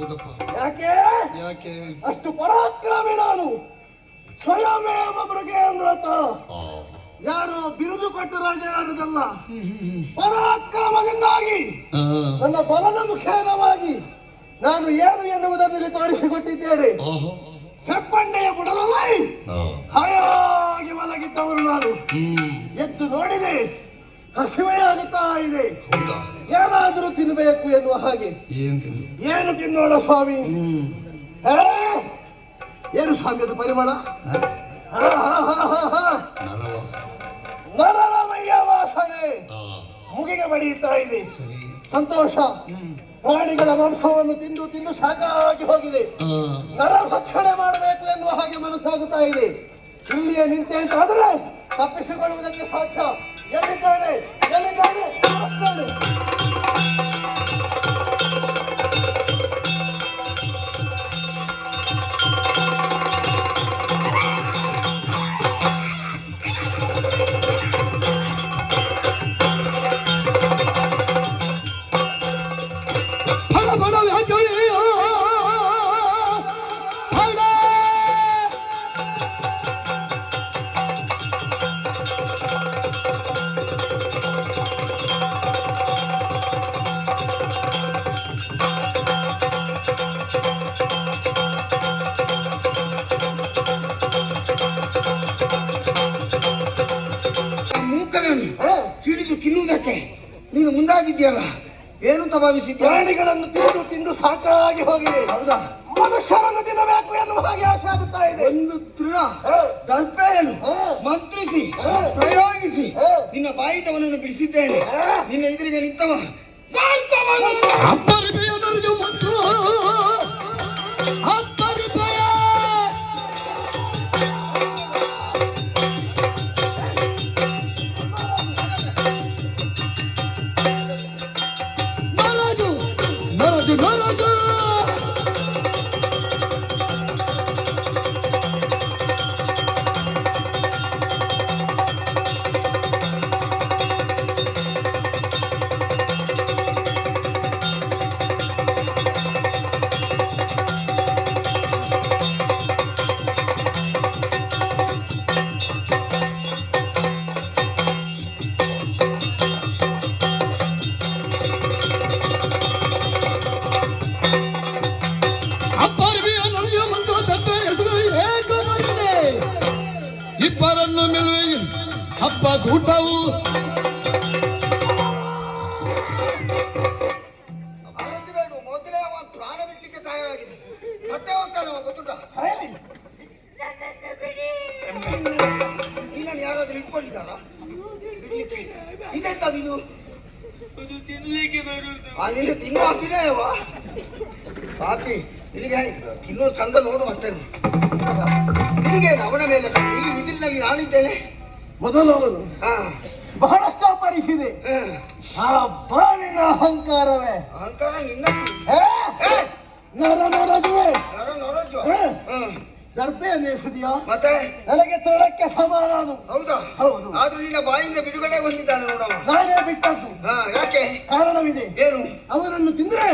ಆಗದಪ್ಪ. ಯಾಕೆ ಯಾಕೆ ಅಷ್ಟು ಪರಾಕ್ರಮಿ ನಾನು? ಸ್ವಯಮೇವ ಮೃಗೇಂದ್ರತ. ಯಾರು ಬಿರುದು ಕೊಟ್ಟು ರಾಜ ಯಾರದಲ್ಲ, ಪರಾಕ್ರಮದಿಂದಾಗಿ ನನ್ನ ಬಲದ ಮುಖೇನವಾಗಿ ನಾನು ಏನು ಎನ್ನುವುದನ್ನು ತೋರಿಸಿಕೊಟ್ಟಿದ್ದೇನೆ. ಹೆಪ್ಪಣ್ಣೆಯ ಬುಡದಲ್ಲಿ ಹಾಯಾಗಿ ಮಲಗಿದ್ದವರು ನಾನು. ಎದ್ದು ನೋಡಿದೆ, ಹಸಿವೆಯಾಗುತ್ತಾ ಇದೆ, ಏನಾದರೂ ತಿನ್ನಬೇಕು ಎನ್ನುವ ಹಾಗೆ. ಏನು ತಿನ್ನೋಣ ಸ್ವಾಮಿ? ಏನು ಸ್ವಾಮಿ ಅದು ಪರಿಮಳ? ನರರಮಯ್ಯ ವಾಸನೆ ಮುಗಿಗೆ ಬಡಿಯುತ್ತಾ ಇದೆ. ಸಂತೋಷ. ಪ್ರಾಣಿಗಳ ಮಾಂಸವನ್ನು ತಿಂದು ತಿಂದು ಸಾಕಾಗಿ ಹೋಗಿದೆ. ನರ ಭಕ್ಷಣೆ ಮಾಡಬೇಕು ಎನ್ನುವ ಹಾಗೆ ಮನಸ್ಸಾಗುತ್ತಾ ಇದೆ. ಇಲ್ಲಿಯೇ ನಿಂತೆ ಅಂತ ಆದ್ರೆ ತಪ್ಪಿಸಿಕೊಳ್ಳುವುದಕ್ಕೆ ಸಾಧ್ಯ. ಎಲ್ಲಿದ್ದಾನೆ ಎಲ್ಲಿದ್ದಾನೆ? ಹಿಡಿದು ತಿನ್ನುವುದಕ್ಕೆ ನೀನು ಮುಂದಾಗಿದ್ದೀಯಲ್ಲ, ಏನು ಭಾವಿಸಿದ್ಯ? ಪ್ರಾಣಿಗಳನ್ನು ತಿಂದು ತಿಂದು ಸಾಕಾಗಿ ಹೋಗಿದೆ. ಹೌದಾ? ಮನುಷ್ಯರನ್ನು ತಿನ್ನಬೇಕು ಎನ್ನುವ ಹಾಗೆ ಆಸೆ ಆಗುತ್ತಾ ಇದೆ. ಒಂದು ತೃಣ ದರ್ಪೆಯನ್ನು ಮಂತ್ರಿಸಿ ಪ್ರಯೋಗಿಸಿ ನಿನ್ನ ಬಾಯಿತವನನ್ನು ಬಿಡಿಸಿದ್ದೇನೆ. ನಿನ್ನ ಎದುರಿಗೆ ನಿಂತವ ಇಬ್ಬರನ್ನು ಮೆಲುವೆ ಹಬ್ಬದೂಟವು ಮೊದಲೇ ಅವ ಪ್ರಾಣ ಬಿಡ್ಲಿಕ್ಕೆ ತಯಾರಾಗಿದೆ. ಸತ್ಯ ಹೋಗ್ತಾನೆ ಗೊತ್ತುಂಟ? ನೀನನ್ನು ಯಾರಾದ್ರೂ ಇಟ್ಕೊಂಡಿದ್ದಾರ ಬಿಡ್ಲಿಕ್ಕೆ? ಇದೆಂತದು ಇದು? ತಿನ್ಲಿಕ್ಕೆ ಬರುವುದು. ನಿನ್ನೆ ತಿನ್ನೋ ಹಾಕಿದೆಯವ ಪಾಪಿ. ನಿನಗೆ ತಿನ್ನೋ ಚಂದ ನೋಡು ಮತ್ತೆ. ನಿನಗೆ ಅವನ ಮೇಲೆ ಇಲ್ಲಿ ಇದ್ರಿನಲ್ಲಿ ನಾನಿದ್ದೇನೆ. ಮೊದಲು ಅವನು ಬಹಳಷ್ಟು ಅಪರಿಸಿದೆ. ಆ ಬಾಳಿನ ಅಹಂಕಾರವೇ. ಅಹಂಕಾರ ನಿನ್ನ ದರ್ಪೆ ನೇಸಿದೆಯಾ? ಮತ್ತೆ ನನಗೆ ತೋಳಕ್ಕೆ ಸಮಾನ. ಹೌದಾ? ಹೌದು. ಆದ್ರೂ ನಿನ್ನ ಬಾಯಿಂದ ಬಿಡುಗಡೆ ಬಂದಿದ್ದಾನೆ ನೋಡವ. ನಾನೇ ಬಿಟ್ಟದ್ದು. ಯಾಕೆ? ಕಾರಣವಿದೆ. ಏನು? ಅವನನ್ನು ತಿಂದ್ರೆ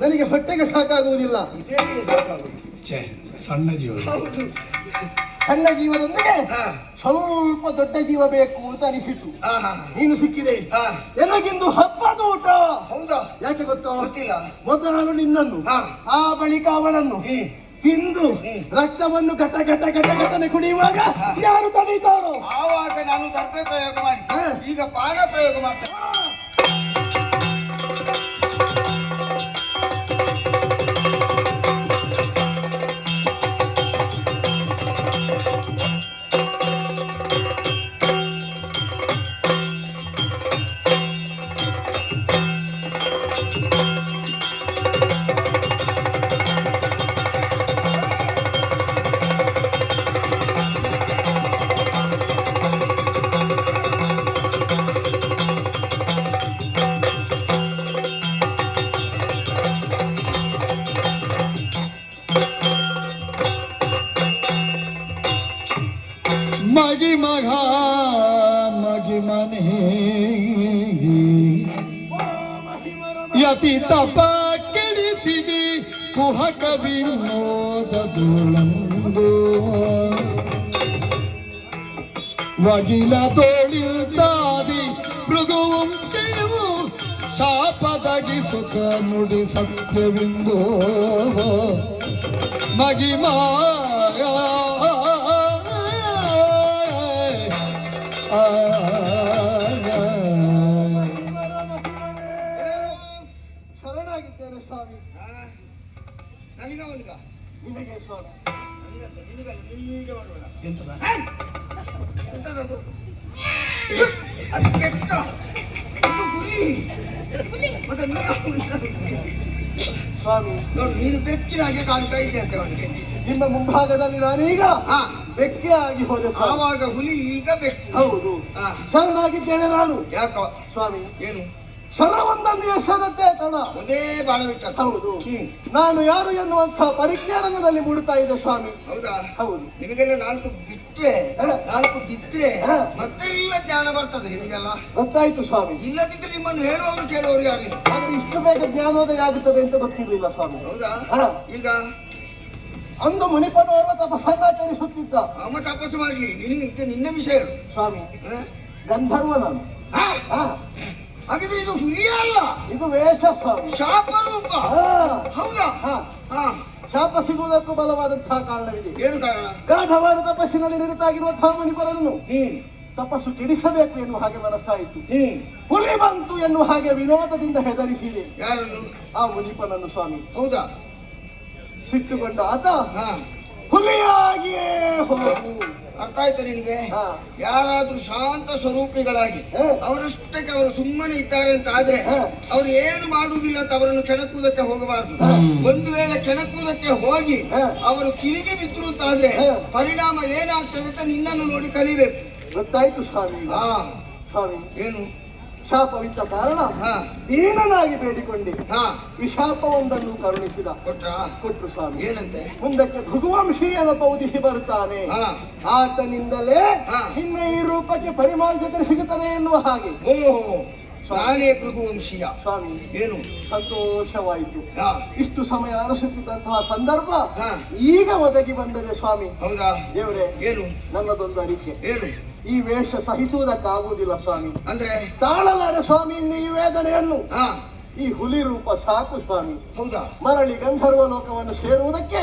ನನಗೆ ಹೊಟ್ಟೆಗೆ ಸಾಕಾಗುವುದಿಲ್ಲ. ಸಣ್ಣ ಜೀವ. ಹೌದು, ಸಣ್ಣ ಜೀವದೊಂದಿಗೆ ಸ್ವಲ್ಪ ದೊಡ್ಡ ಜೀವ ಬೇಕು ಅಂತ ಅನಿಸಿತು. ನೀನು ಸಿಕ್ಕಿದೆ. ನನಗಿಂದು ಹಬ್ಬದ ಊಟ. ಹೌದಾ? ಯಾಕೆ ಗೊತ್ತಾ? ಗೊತ್ತಿಲ್ಲ. ಮೊದಲು ನಿನ್ನನ್ನು, ಆ ಬಳಿಕ ಅವನನ್ನು ತಿಂದು ರಕ್ತವನ್ನು ಘಟ ಘಟ ಘಟ ಘಟನೆ ಕುಡಿಯುವಾಗ ಯಾರು ತಡೀತಾರೋ ಆವಾಗ ನಾನು ದರ್ಪೆ ಪ್ರಯೋಗ ಮಾಡಿ ಈಗ ಬಾಣ ಪ್ರಯೋಗ ಮಾಡ್ತೇನೆ. ಮಗಿ ಮಗ ಮಗಿ ಮನೆ ಯತಿ ತಪ ಕೆಡಿಸಿದಿ ಕುಹಕ ವಿನೋದದುಳಂದು ವಗಿಲ ತೋಳಿಲ್ತಾದಿ ಮೃಗುവും ചെയ്യವು ಶಾಪದಗಿ ಸುಖ ನುಡಿ ಸತ್ಯವಿಂದು ಮಗಿಮಾಯ ಶರಣಾಗಿದ್ದೇನೆ ಸ್ವಾಮಿ. ನನಗ ಅವನಿಗ ನಿಮಗೆ ಸ್ವಾಮಿ. ನನಗಂತ ನಿನಗಲ್ಲ, ನಿನಗೆ ಮಾಡಬೇಡ. ಎಂತದ ಎಂತದದು? ಅದು ಕೆಟ್ಟ, ಅದು ಗುರಿ. ಮತ್ತೆ ನೀವು ಸ್ವಾಮಿ ನೋಡು, ನೀನು ಬೆಕ್ಕಿನ ಹಾಗೆ ಕಾಣ್ತಾ ಇದ್ದೆ ಅಂತ ಅವನಿಗೆ. ನಿಮ್ಮ ಮುಂಭಾಗದಲ್ಲಿ ನಾನೀಗ ಹಾ, ಬೆಕ್ಕೆ ಆಗಿ ಹೋದೆ ಸ್ವಾಮಿ. ಆವಾಗ ಹುಲಿ, ಈಗ ಬೆಕ್ಕು. ಹೌದು, ಹಾ, ಶರಣಾಗಿದ್ದೇನೆ ನಾನು ಯಾಕೋ ಸ್ವಾಮಿ. ಏನು ಶರವೊಂದನ್ನು ಎಸೆದದ್ದೇ ತಡ. ಒಂದೇ ಬಾಣ ಬಿಟ್ಟ. ಹೌದು, ನಾನು ಯಾರು ಎನ್ನುವಂತಹ ಪರಿಜ್ಞಾನದಲ್ಲಿ ಮೂಡುತ್ತಾ ಇದೆ ಸ್ವಾಮಿ. ಹೌದಾ? ಹೌದು. ನಿಮಗೆಲ್ಲ ನಾಲ್ಕು ಬಿಟ್ರೆ, ನಾಲ್ಕು ಬಿದ್ರೆ ಹಾ. ಮತ್ತೆಲ್ಲ ಜ್ಞಾನ ಬರ್ತದೆ ನಿಮಗೆಲ್ಲ. ಗೊತ್ತಾಯ್ತು ಸ್ವಾಮಿ. ಇಲ್ಲದಿದ್ರೆ ನಿಮ್ಮನ್ನು ಹೇಳುವವರು ಕೇಳುವವರು ಯಾರಿಲ್ಲ. ಆದ್ರೆ ಇಷ್ಟು ಬೇಗ ಜ್ಞಾನೋದಯ ಆಗುತ್ತದೆ ಅಂತ ಗೊತ್ತಿರಲಿಲ್ಲ ಸ್ವಾಮಿ. ಹೌದಾ? ಹಾ. ಈಗ ಅಂದು ಮುನಿಪನವರು ತಪಸ್ಸನ್ನಾಚರಿಸುತ್ತಿದ್ದ. ಅಮ್ಮ ತಪಸ್ಸು ಮಾಡ್ಲಿ, ನಿನಗೆ ಈಗ ನಿನ್ನ ವಿಷಯ ಹೇಳು. ಸ್ವಾಮಿ ಹಾ? ಗಂಧರ್ವ ನಾನು. ಹಾ? ಹಾ, ಹಾಗಿದ್ರೆ ಇದು ಹುಲಿಯೇ ಅಲ್ಲ, ಇದು ವೇಷ ಸ್ವಾಮಿ. ಶಾಪ ರೂಪ. ಹಾ. ಹೌದಾ? ಹಾ. ಹಾ. ಶಾಪ ಸಿಗುವುದಕ್ಕೂ ಬಲವಾದಂತಹ ಕಾರಣವಿದೆ. ಏನು ಕಾರಣ? ಗಾಢವಾದ ತಪಸ್ಸಿನಲ್ಲಿ ನಿರತಾಗಿರುವಂತಹ ಮುನಿಪರನ್ನು ಹ್ಮ್ ತಪಸ್ಸು ಕೆಡಿಸಬೇಕು ಎನ್ನುವ ಹಾಗೆ ಮನಸ್ಸಾಯಿತು. ಹ್ಮ್ ಹುಲಿ ಬಂತು ಎನ್ನುವ ಹಾಗೆ ವಿನೋದದಿಂದ ಹೆದರಿಸಿದೆ ಯಾರನ್ನು? ಆ ಮುನಿಪನನ್ನು ಸ್ವಾಮಿ. ಹೌದಾ? ಸಿಟ್ಟುಕೊಂಡ ಆತ ಹಾ, ಹುಲಿಯಾಗಿಯೇ ಹೋಗು. ಅರ್ಥ ಆಯ್ತಾ ನಿನ್ಗೆ? ಹಾ. ಯಾರಾದ್ರೂ ಶಾಂತ ಸ್ವರೂಪಿಗಳಾಗಿ ಹಾ. ಅವರಷ್ಟಕ್ಕೆ ಅವರು ಸುಮ್ಮನೆ ಇದ್ದಾರೆ ಅಂತ ಆದ್ರೆ ಹಾ. ಅವ್ರು ಏನು ಮಾಡುವುದಿಲ್ಲ ಅಂತ ಅವರನ್ನು ಕೆಣಕುವುದಕ್ಕೆ ಹೋಗಬಾರದು. ಒಂದು ವೇಳೆ ಕೆಣಕುವುದಕ್ಕೆ ಹೋಗಿ ಹಾ. ಅವರು ಕಿರಿಗೆ ಬಿದ್ರು ಅಂತ ಆದ್ರೆ ಹಾ. ಪರಿಣಾಮ ಏನಾಗ್ತದೆ ಅಂತ ನಿನ್ನನ್ನು ನೋಡಿ ಕಲಿಬೇಕು. ಗೊತ್ತಾಯ್ತು ಸ್ವಾಮಿ. ಹಾ, ಸ್ವಾಮಿ ಏನು? ಶಾಪವಿದ್ದ ಕಾರಣ ಹಾ, ದೀನನಾಗಿ ಬೇಡಿಕೊಂಡೆ. ಹಾ, ಈ ಶಾಪವೊಂದನ್ನು ಕರುಣಿಸಿದ. ಕೊಟ್ರಾ? ಕೊಟ್ರು ಸ್ವಾಮಿ. ಏನಂತೆ? ಮುಂದಕ್ಕೆ ಭೃಗುವಂಶೀಯನೊಬ್ಬ ಉದಿಸಿ ಬರುತ್ತಾನೆ. ಹಾ. ಆತನಿಂದಲೇ ಹಾ. ಹಿಂದೆ ಈ ರೂಪಕ್ಕೆ ಪರಿಮಾರ್ಜನೆ ಸಿಗುತ್ತದೆ ಎನ್ನುವ ಹಾಗೆ. ಓಹೋ, ನಾನೇ ಭೃಗುವಂಶೀಯ. ಸ್ವಾಮಿ ಏನು? ಸಂತೋಷವಾಯಿತು. ಹಾ. ಇಷ್ಟು ಸಮಯ ಅರಸುತ್ತಿದ್ದಂತಹ ಸಂದರ್ಭ ಹಾ. ಈಗ ಒದಗಿ ಬಂದದೆ ಸ್ವಾಮಿ. ಹೌದಾ? ದೇವರೇ, ಏನು? ನನ್ನದೊಂದು ಅರಿಕೆ. ಏನು ಈ ವೇಷ ಸಹಿಸುವುದಕ್ಕಾಗುವುದಿಲ್ಲ ಸ್ವಾಮಿ. ಅಂದ್ರೆ? ತಾಳಲಾರೆ ಸ್ವಾಮಿ ಇನ್ನು ಈ ವೇದನೆಯನ್ನು. ಹಾ. ಈ ಹುಲಿ ರೂಪ ಸಾಕು ಸ್ವಾಮಿ. ಹೌದಾ? ಮರಳಿ ಗಂಧರ್ವ ಲೋಕವನ್ನು ಸೇರುವುದಕ್ಕೆ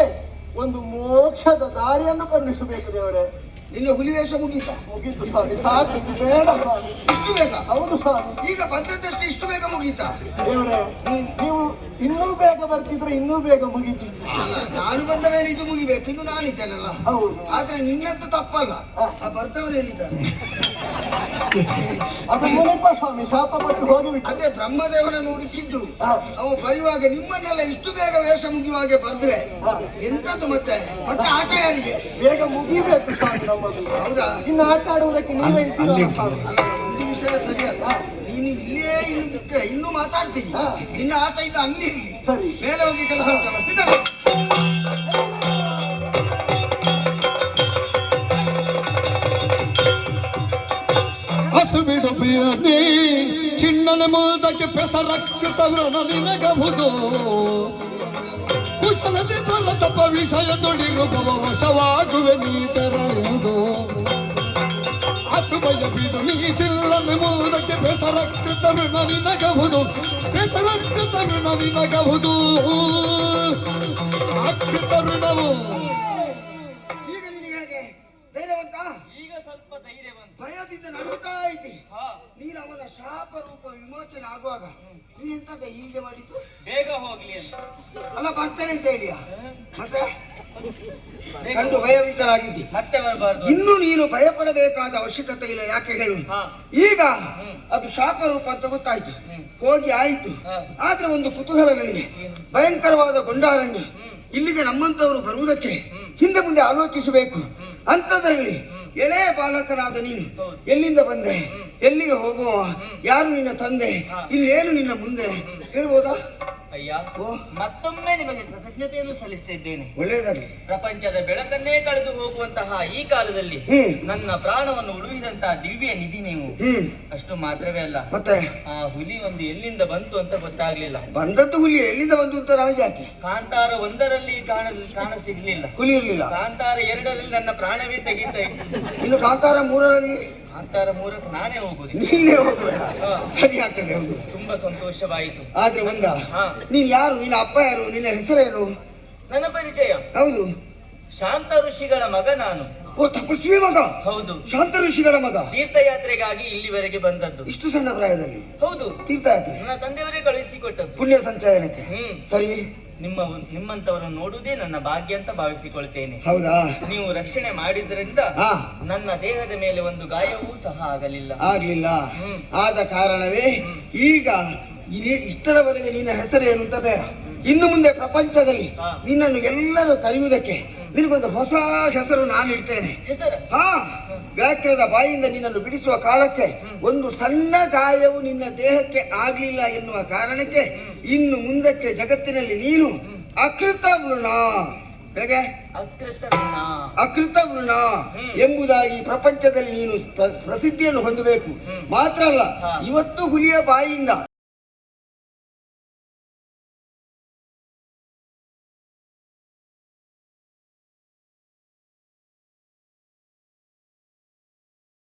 ಒಂದು ಮೋಕ್ಷದ ದಾರಿಯನ್ನು ಕರುಣಿಸಬೇಕು ದೇವರೇ. ನಿನ್ನ ಹುಲಿ ವೇಷ ಮುಗೀತಾ? ಮುಗೀತು ಸ್ವಾಮಿ, ಸಾಕು, ಇದು ಬೇಡ ಸ್ವಾಮಿ. ಇಷ್ಟು ಬೇಗ? ಹೌದು ಸ್ವಾಮಿ. ಈಗ ಬಂದದ್ದಷ್ಟು ಇಷ್ಟು ಬೇಗ ಮುಗೀತಾ? ದೇವರೇ, ನೀವು ಇನ್ನೂ ಬೇಗ ಬರ್ತಿದ್ರೆ ಇನ್ನೂ ಬೇಗ ಮುಗೀತಿತ್ತು. ನಾನು ಬಂದ ಮೇಲೆ ಇದು ಮುಗಿಬೇಕು, ಇನ್ನು ನಾನಿದ್ದೇನಲ್ಲ. ಹೌದು, ಆದ್ರೆ ನಿನ್ನಂತೂ ತಪ್ಪಲ್ಲ. ಆ ಬರ್ತವರು ಎಲ್ಲಿದ್ದಾರೆ? ಅದು ಮುನಿಪ ಸ್ವಾಮಿ ಶಾಪ ಕೊಟ್ಟು ಹೋಗಿಬಿಟ್ಟು. ಅದೇ ಬ್ರಹ್ಮದೇವನನ್ನು ಹುಡುಕಿದ್ದು. ಹಾ. ಅವ ಬರುವಾಗ ನಿಮ್ಮನ್ನೆಲ್ಲ ಇಷ್ಟು ಬೇಗ ವೇಷ ಮುಗಿಯುವಾಗೆ ಬರ್ದ್ರೆ ಹಾ. ಎಂತದ್ದು ಮತ್ತೆ ಮತ್ತೆ ಆಟ ಯಾರಿಗೆ? ಬೇಗ ಮುಗಿಬೇಕು ಸ್ವಾಮಿ ನಮ್ಮದು. ಹೌದಾ? ಇನ್ನು ಆಟ ಆಡುವುದಕ್ಕೆ ನೀವೇ ಇದ್ದೀರಲ್ಲ ಸ್ವಾಮಿ. ಅಲ್ಲ, ಒಂದು ವಿಷಯ ಸರಿಯಲ್ಲ. ನೀನು ಇಲ್ಲೇ ಇನ್ನು ಬಿಟ್ಟರೆ ಇನ್ನೂ ಮಾತಾಡ್ತೀನಿ. ಹಾ. ನಿನ್ನ ಆಟ ಇನ್ನು ಅಲ್ಲಿ ಇರ್ಲಿ. ಸರಿ. ಮೇಲೆ ಹೋಗಿ ಕೆಲಸ ಉಂಟಲ್ಲ, ಸಿದ್ಧ. ಹಸು ಬಿಡು ಬಿಯನಿ ಚಿನ್ನನ ಮುಲ್ದಕ್ಕೆ ಪೆಸರಕ್ಕುತ್ತ ವ್ರಣ ನಿನಗಬಹುದು ಕುಶಲತೆ ಬಲ ತಪ ವಿಷಯ ತೊಡಿರುಗವ ವಶವಾಗುವೆ ನೀ ತೆರೆಯುವುದು ಹಸು ಬಯ ಬಿಡು ನೀ ಚಿನ್ನನ ಮುಲ್ದಕ್ಕೆ ಪೆಸರಕ್ಕುತ್ತ ವ್ರಣ ನಿನಗಬಹುದು ಪೆಸರಕ್ಕುತ್ತ ವ್ರಣ ನಿನಗಬಹುದು ಅಕ್ಕುತ್ತ ಋಣವು. ಈಗ ನಿನಗೆ ಹೇಗೆ ಧೈರ್ಯವಂತ? ಈಗ ಸ್ವಲ್ಪ ಧೈರ್ಯ ಬಂತು. ಭಯದಿಂದ ನಡುತ್ತಾ ಐತಿ. ನೀನು ಅವನ ಶಾಪ ರೂಪ ವಿಮೋಚನೆ ಆಗುವಾಗ ನೀನು ಎಂತದ ಹೀಗೆ ಮಾಡಿದ್ದು? ಬೇಗ ಹೋಗ್ಲಿ ಅಂತ. ಅಲ್ಲ, ಬರ್ತೇನೆ ಅಂತ ಹೇಳಿಯ ಮತ್ತೆ ಕಂಡು ಭಯಭೀತರಾಗಿದ್ದಿ. ಮತ್ತೆ ಬರಬಾರ್ದು. ಇನ್ನು ನೀನು ಭಯಪಡಬೇಕಾದ ಅವಶ್ಯಕತೆ ಇಲ್ಲ. ಯಾಕೆ ಹೇಳು? ಹಾ. ಈಗ ಅದು ಶಾಪ ರೂಪ ಅಂತ ಗೊತ್ತಾಯ್ತು, ಹೋಗಿ ಆಯ್ತು. ಹಾ. ಆದ್ರೆ ಒಂದು ಕುತೂಹಲ ನನಗೆ. ಭಯಂಕರವಾದ ಗೊಂಡಾರಣ್ಯ, ಇಲ್ಲಿಗೆ ನಮ್ಮಂತವರು ಬರುವುದಕ್ಕೆ ಹಿಂದೆ ಮುಂದೆ ಆಲೋಚಿಸಬೇಕು. ಅಂಥದ್ರಲ್ಲಿ ಎಳೆ ಬಾಲಕನಾದ ನೀನು ಎಲ್ಲಿಂದ ಬಂದೆ, ಎಲ್ಲಿಗೆ ಹೋಗುವ, ಯಾರು ನಿನ್ನ ತಂದೆ, ಇಲ್ಲೇನು ನಿನ್ನ ಮುಂದೆ ಹೇಳ್ಬೋದಾ? ಅಯ್ಯ ಓ ಮತ್ತೊಮ್ಮೆ ನಿಮಗೆ ಕೃತಜ್ಞತೆಯನ್ನು ಸಲ್ಲಿಸ್ತಾ ಇದ್ದೇನೆ. ಒಳ್ಳೇದಾಗ್ಲಿ. ಪ್ರಪಂಚದ ಬೆಳಕನ್ನೇ ಕಳೆದು ಹೋಗುವಂತಹ ಈ ಕಾಲದಲ್ಲಿ ನನ್ನ ಪ್ರಾಣವನ್ನು ಉಳಿಸಿದಂತಹ ದಿವ್ಯ ನಿಧಿ ನೀವು. ಅಷ್ಟು ಮಾತ್ರವೇ ಅಲ್ಲ, ಮತ್ತೆ ಆ ಹುಲಿ ಒಂದು ಎಲ್ಲಿಂದ ಬಂತು ಅಂತ ಗೊತ್ತಾಗ್ಲಿಲ್ಲ. ಬಂದದ್ದು ಹುಲಿ ಎಲ್ಲಿಂದ ಬಂತು ಅಂತ ನಮಗೆ ಯಾಕೆ? ಕಾಂತಾರ 1ರಲ್ಲಿ ಕಾಣ ಸಿಗ್ಲಿಲ್ಲ. ಹುಲಿ ಇರ್ಲಿಲ್ಲ. ಕಾಂತಾರ 2ರಲ್ಲಿ ನನ್ನ ಪ್ರಾಣವೇ ತೆಗೀತಾ ಇತ್ತು. ಇನ್ನು ಕಾಂತಾರ 3ರಲ್ಲಿ ಕಾಂತಾರ 3ಕ್ಕೆ ನಾನೇ ಹೋಗುದು. ನೀನೇ ಹೋಗ್ಬೇಡ. ಸರಿ ಆಗ್ತದೆ. ಹೌದು, ತುಂಬಾ ಸಂತೋಷವಾಯಿತು. ಆದ್ರೆ ಒಂದ, ಹಾ. ನೀನ್ ಯಾರು? ನಿನ್ನ ಅಪ್ಪ ಯಾರು? ನಿನ್ನ ಹೆಸರೇನು? ನನ್ನ ಪರಿಚಯ ಹೌದು, ಶಾಂತ ಋಷಿಗಳ ಮಗ ನಾನು. ಓ, ತಪಸ್ವಿ ಮಗ. ಹೌದು, ಶಾಂತ ಋಷಿಗಳ ಮಗ. ತೀರ್ಥಯಾತ್ರೆಗಾಗಿ ಇಲ್ಲಿವರೆಗೆ ಬಂದದ್ದು. ಇಷ್ಟು ಸಣ್ಣ ಪ್ರಾಯದಲ್ಲಿ ಹೌದು, ತೀರ್ಥಯಾತ್ರೆ? ನನ್ನ ತಂದೆಯವರೇ ಕಳುಹಿಸಿಕೊಟ್ಟದ್ದು. ಪುಣ್ಯ ಸಂಚಯನಕ್ಕೆ. ಸರಿ, ನಿಮ್ಮಂತವರನ್ನು ನೋಡುವುದೇ ನನ್ನ ಭಾಗ್ಯ ಅಂತ ಭಾವಿಸಿಕೊಳ್ತೇನೆ. ಹೌದಾ? ನೀವು ರಕ್ಷಣೆ ಮಾಡಿದ್ರಿಂದ ಹಾ, ನನ್ನ ದೇಹದ ಮೇಲೆ ಒಂದು ಗಾಯವೂ ಸಹ ಆಗಲಿಲ್ಲ. ಆಗ್ಲಿಲ್ಲ. ಆದ ಕಾರಣವೇ ಈಗ ಇಷ್ಟರವರೆಗೆ ನಿನ್ನ ಹೆಸರೇನು ಅಂತ ಬೇಡ. ಇನ್ನು ಮುಂದೆ ಪ್ರಪಂಚದಲ್ಲಿ ನಿನ್ನನ್ನು ಎಲ್ಲರೂ ಕರೆಯುವುದಕ್ಕೆ ನಿನಗೊಂದು ಹೊಸ ಹೆಸರು ನಾನು ಇಡ್ತೇನೆ. ಹೆಸರು? ಹಾ, ವ್ಯಾಘ್ರದ ಬಾಯಿಂದ ನಿನ್ನನ್ನು ಬಿಡಿಸುವ ಕಾಲಕ್ಕೆ ಒಂದು ಸಣ್ಣ ಗಾಯವು ನಿನ್ನ ದೇಹಕ್ಕೆ ಆಗ್ಲಿಲ್ಲ ಎನ್ನುವ ಕಾರಣಕ್ಕೆ ಇನ್ನು ಮುಂದಕ್ಕೆ ಜಗತ್ತಿನಲ್ಲಿ ನೀನು ಅಕೃತ ವೃಣ, ಹೇಗೆ ಅಕೃತ ವೃಣ ಎಂಬುದಾಗಿ ಪ್ರಪಂಚದಲ್ಲಿ ನೀನು ಪ್ರಸಿದ್ಧಿಯನ್ನು ಹೊಂದಬೇಕು. ಮಾತ್ರ ಅಲ್ಲ, ಇವತ್ತು ಹುಲಿಯ ಬಾಯಿಯಿಂದ